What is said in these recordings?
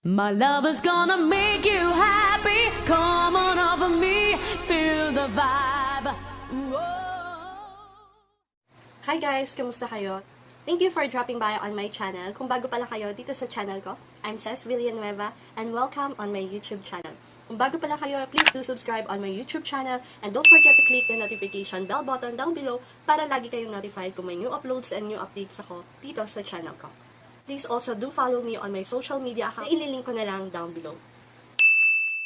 My love is gonna make you happy. Come on over me, feel the vibe. Whoa. Hi guys, kamusta kayo? Thank you for dropping by on my channel. Kung bago pala kayo dito sa channel ko, I'm Cez Villanueva and welcome on my YouTube channel. Kung bago pala kayo, please do subscribe on my YouTube channel and don't forget to click the notification bell button down below para lagi kayong notified kung may new uploads and new updates ako dito sa channel ko. Please also do follow me on my social media account. Ililink ko na lang down below.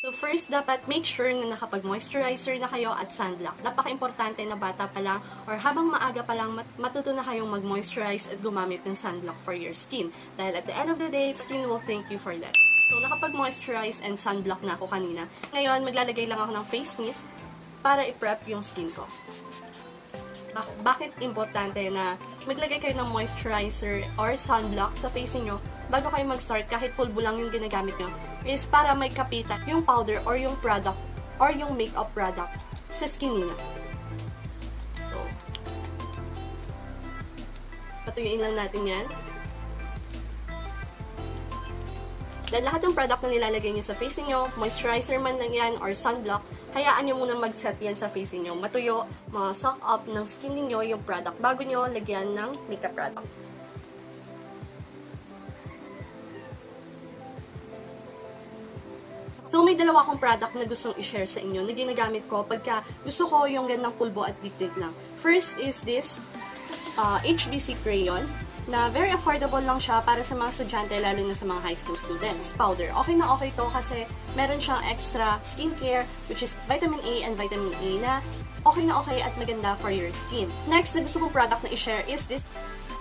So first, dapat make sure na nakapag-moisturizer na kayo at sunblock. Napaka-importante na bata pa lang or habang maaga pa lang matuto na kayong mag-moisturize at gumamit ng sunblock for your skin. Dahil at the end of the day, skin will thank you for that. So nakapag-moisturize and sunblock na ako kanina. Ngayon, maglalagay lang ako ng face mist para i-prep yung skin ko. Bakit importante na maglagay kayo ng moisturizer or sunblock sa face niyo bago kayo mag-start kahit pulbo lang yung ginagamit nyo is para may kapitan yung powder or yung product or yung makeup product sa skin niyo. So, patuyuin lang natin yan. Dahil lahat ng product na nilalagay nyo sa face niyo, moisturizer man lang yan or sunblock, hayaan nyo muna mag-set yan sa face niyo. Matuyo, ma-soak up ng skin niyo yung product bago nyo lagyan ng makeup product. So, may dalawa akong product na gustong i-share sa inyo na ginagamit ko pagka gusto ko yung Gandang Pulbo at Liptint lang. First is this HBC Crayon na very affordable lang siya para sa mga estudyante, lalo na sa mga high school students. Powder. Okay na okay to kasi meron siyang extra skincare, which is vitamin A and vitamin E na okay na okay at maganda for your skin. Next na gusto kong product na i-share is this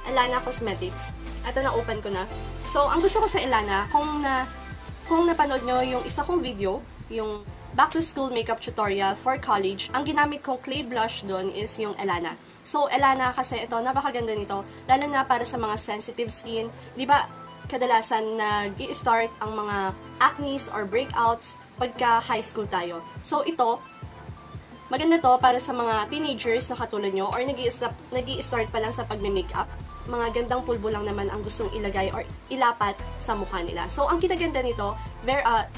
Elana Cosmetics. Ito na open ko na. So, ang gusto ko sa Elana, kung napanood nyo yung isa kong video, yung back to school makeup tutorial for college, ang ginamit kong clay blush doon is yung Elana. So, Elana kasi ito, napakaganda nito, lalo na para sa mga sensitive skin. Di ba, kadalasan nag-i-start ang mga acnes or breakouts pagka high school tayo. So, ito, maganda to para sa mga teenagers na katulad nyo or nag-i-start pa lang sa pagme-makeup. Mga gandang pulbo lang naman ang gustong ilagay or ilapat sa mukha nila. So, ang kinaganda nito,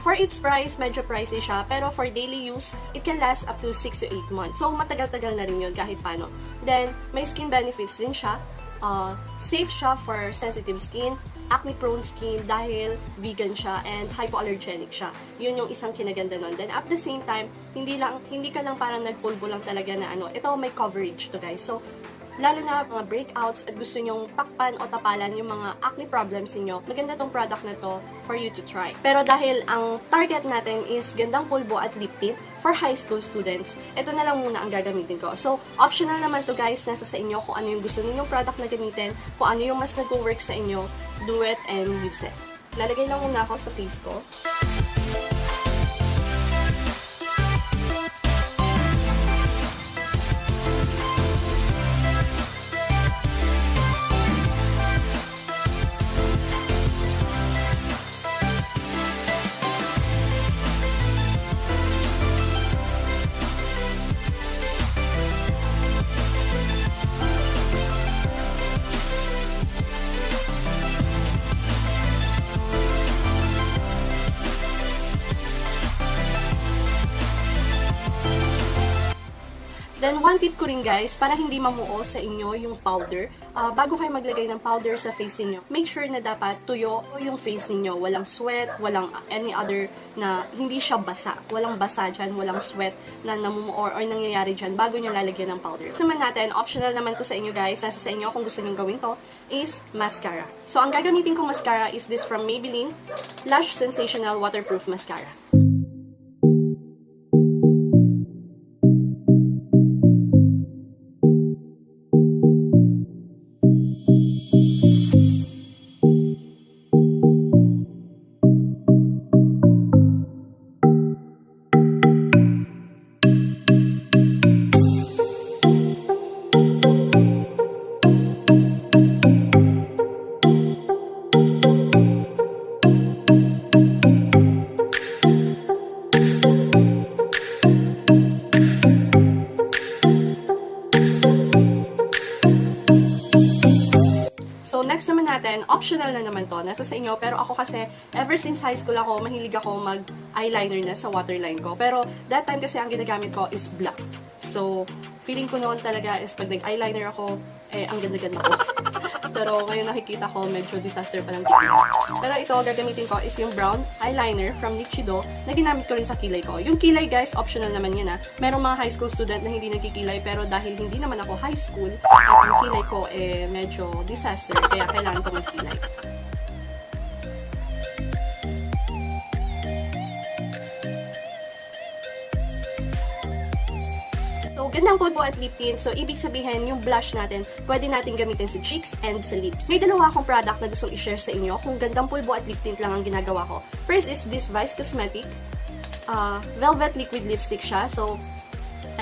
for its price, medyo pricey siya, pero for daily use, it can last up to 6 to 8 months. So, matagal-tagal na rin yun kahit paano. Then, may skin benefits din siya. Safe siya for sensitive skin, acne-prone skin dahil vegan siya and hypoallergenic siya. Yun yung isang kinaganda nun. Then, at the same time, hindi ka lang parang nagpulbo lang talaga na ano. Ito, may coverage to guys. So, lalo na mga breakouts at gusto nyong pakpan o tapalan yung mga acne problems niyo, maganda tong product na to for you to try. Pero dahil ang target natin is Gandang Pulbo at Lip Tint for high school students, ito na lang muna ang gagamitin ko. So, optional naman to guys, nasa sa inyo kung ano yung gusto ninyong product na gamitin, kung ano yung mas nag-work sa inyo, do it and use it. Lalagay lang muna ako sa face ko. Then, one tip ko rin guys, para hindi mamuo sa inyo yung powder, bago kayo maglagay ng powder sa face niyo, make sure na dapat tuyo yung face niyo, walang sweat, walang any other na hindi siya basa. Walang basa dyan, walang sweat na namumuo or nangyayari dyan bago nyo lalagyan ng powder. So, naman natin, optional naman to sa inyo guys, nasa sa inyo kung gusto nyo gawin to, is mascara. So, ang gagamitin kong mascara is this from Maybelline, Lash Sensational Waterproof Mascara. optional na naman to. Nasa sa inyo. Pero ako kasi, ever since high school ako, mahilig ako mag-eyeliner na sa waterline ko. Pero that time kasi ang ginagamit ko is black. So, feeling ko noon talaga is pag nag-eyeliner ako, ang ganda-ganda ko. Pero ngayon nakikita ko, medyo disaster pa lang dito. Pero ito, gagamitin ko is yung brown eyeliner from Nichido na ginamit ko rin sa kilay ko. Yung kilay, guys, optional naman yun ha. Merong mga high school student na hindi nagkikilay, pero dahil hindi naman ako high school, at ang kilay ko medyo disaster, kaya kailangan ko magkilay. Gandang Pulbo at Liptint. So, ibig sabihin, yung blush natin, pwede natin gamitin sa cheeks and sa lips. May dalawa akong product na gustong i-share sa inyo kung Gandang Pulbo at Liptint lang ang ginagawa ko. First is this COSMETIC Velvet Liquid Lipstick siya. So,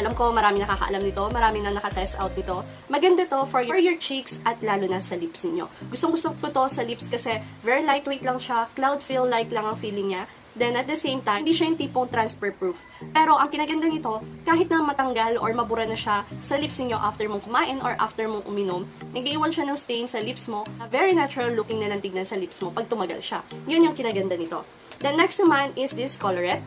alam ko marami nakakaalam nito, marami na nakatest out nito. Maganda to for your cheeks at lalo na sa lips niyo. Gustong-gusto ko to sa lips kasi very lightweight lang siya, cloud feel-like lang ang feeling niya. Then, at the same time, hindi siya yung tipong transfer-proof. Pero, ang kinaganda nito, kahit na matanggal or mabura na siya sa lips niyo after mong kumain or after mong uminom, nag-iwan siya ng stain sa lips mo, very natural looking na lang tignan sa lips mo pag tumagal siya. Yun yung kinaganda nito. Then, next naman is this Coulorret.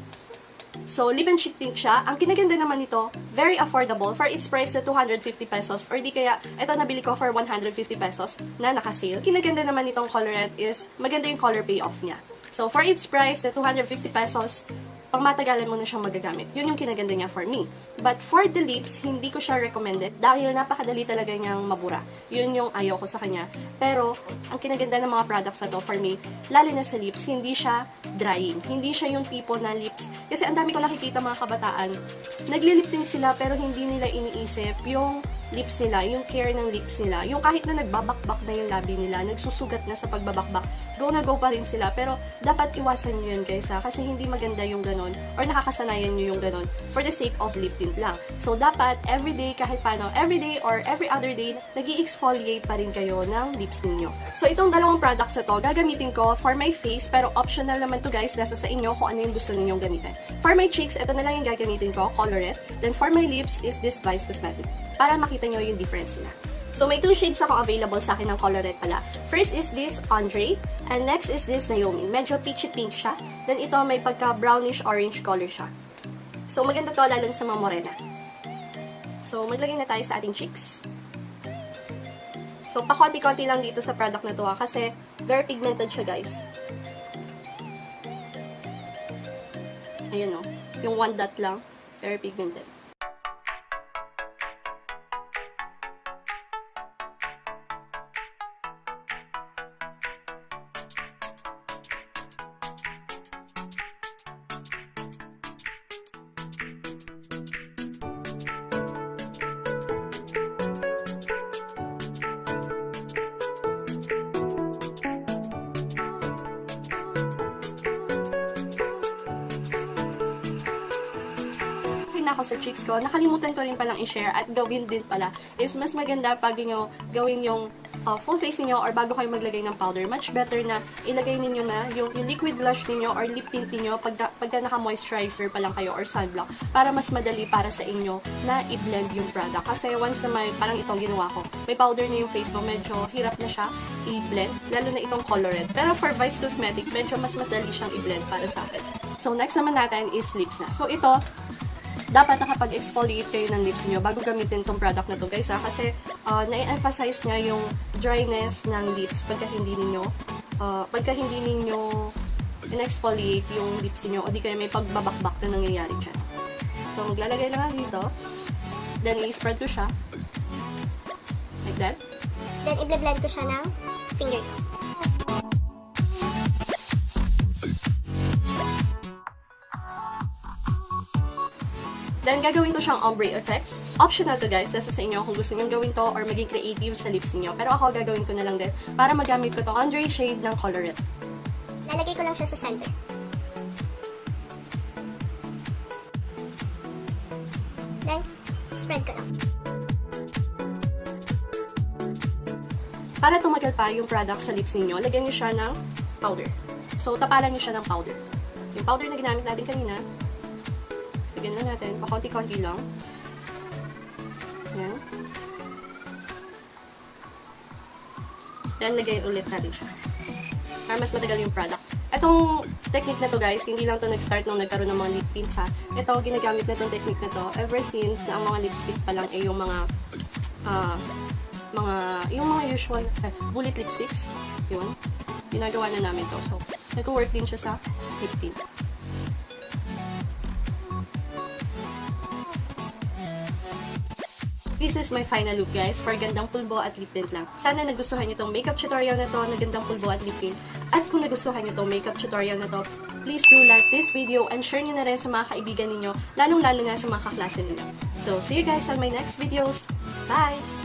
So, lip and cheek tint siya. Ang kinaganda naman nito, very affordable for its price na 250 pesos or di kaya, ito nabili ko for 150 pesos na naka-sale. Kinaganda naman nitong Coulorret is, maganda yung color payoff niya. So, for its price na 250 pesos, pang matagalan mo na siyang magagamit. Yun yung kinaganda niya for me. But for the lips, hindi ko siya recommended dahil napakadali talaga niyang mabura. Yun yung ayaw ko sa kanya. Pero, ang kinaganda ng mga products na to for me, lalo na sa lips, hindi siya drying. Hindi siya yung tipo na lips. Kasi ang dami ko nakikita mga kabataan, nagli-liptint sila pero hindi nila iniisip yung lips nila, yung care ng lips nila. Yung kahit na nagbabakbak na yung labi nila, nagsusugat na sa pagbabakbak, go na go pa rin sila. Pero, dapat iwasan nyo yun guys ha, kasi hindi maganda yung ganon, or nakakasanayan nyo yung ganon, for the sake of lip tint lang. So, dapat, everyday, kahit paano, everyday or every other day, nag-i-exfoliate pa rin kayo ng lips ninyo. So, itong dalawang products na to, gagamitin ko for my face, pero optional naman to guys, nasa sa inyo kung ano yung gusto ninyong gamitin. For my cheeks, ito na lang yung gagamitin ko, Coulorret. Then, for my lips is this COSMETIC. Para makita nyo yung difference nila. So, may 2 shades ako available sa akin ng Coulorret pala. First is this Ondrei, and next is this Naomi. Medyo peachy pink siya. Then, ito may pagka brownish orange color siya. So, maganda to lalo sa mga morena. So, maglagay na tayo sa ating cheeks. So, pakonti-konti lang dito sa product na to kasi very pigmented siya guys. Ayun o. Yung 1 dot lang, very pigmented. Ako sa cheeks ko, nakalimutan ko rin palang i-share at gawin din pala is mas maganda pag nyo gawin yung full face niyo or bago kayo maglagay ng powder, much better na ilagay niyo na yung liquid blush niyo or lip tint niyo pagka naka-moisturizer pa lang kayo or sunblock para mas madali para sa inyo na i-blend yung product. Kasi once na may, parang itong ginawa ko, may powder na yung face mo, medyo hirap na siya i-blend, lalo na itong Coulorret. Pero for COSMETIC, medyo mas madali siyang i-blend para sa akin. So, next naman natin is lips na. So, ito, dapat nakapag-exfoliate kayo ng lips niyo bago gamitin tong product na to guys ha, kasi na-emphasize niya yung dryness ng lips pagka hindi ninyo in-exfoliate yung lips niyo o di kaya may pagbabakbak na nangyayari dyan. So, maglalagay lang dito, then i-spread ko siya like that, then i-blend ko siya ng finger ko. Then, gagawin ko siyang ombre effect. Optional to guys, nasa sa inyo kung gusto nyo gawin to or maging creative sa lips niyo. Pero ako, gagawin ko na lang din para magamit ko tong Ondrei shade ng Coulorret. Lalagay ko lang siya sa center. Then, spread ko lang. Para tumagal pa yung product sa lips niyo, lagyan nyo siya ng powder. So, tapalan nyo siya ng powder. Yung powder na ginamit natin kanina, lagyan na natin, pakonti-konti lang. Yan. Then, lagay ulit natin siya. para mas matagal yung product. Itong technique na to guys, hindi lang to nag-start nung nagkaroon ng mga lip tints ha. Ito, ginagamit na tong technique na to ever since na ang mga lipstick pa lang ay yung mga usual bullet lipsticks. Yun. Ginagawa na namin to. So, nag-work din siya sa lip tint. This is my final look guys for Gandang Pulbo at Lip Tint lang. Sana nagustuhan nyo tong makeup tutorial na to na Gandang Pulbo at Lip Tint. At kung nagustuhan nyo tong makeup tutorial na to, please do like this video and share nyo na rin sa mga kaibigan ninyo, lalong-lalo na sa mga kaklase ninyo. So, see you guys on my next videos. Bye!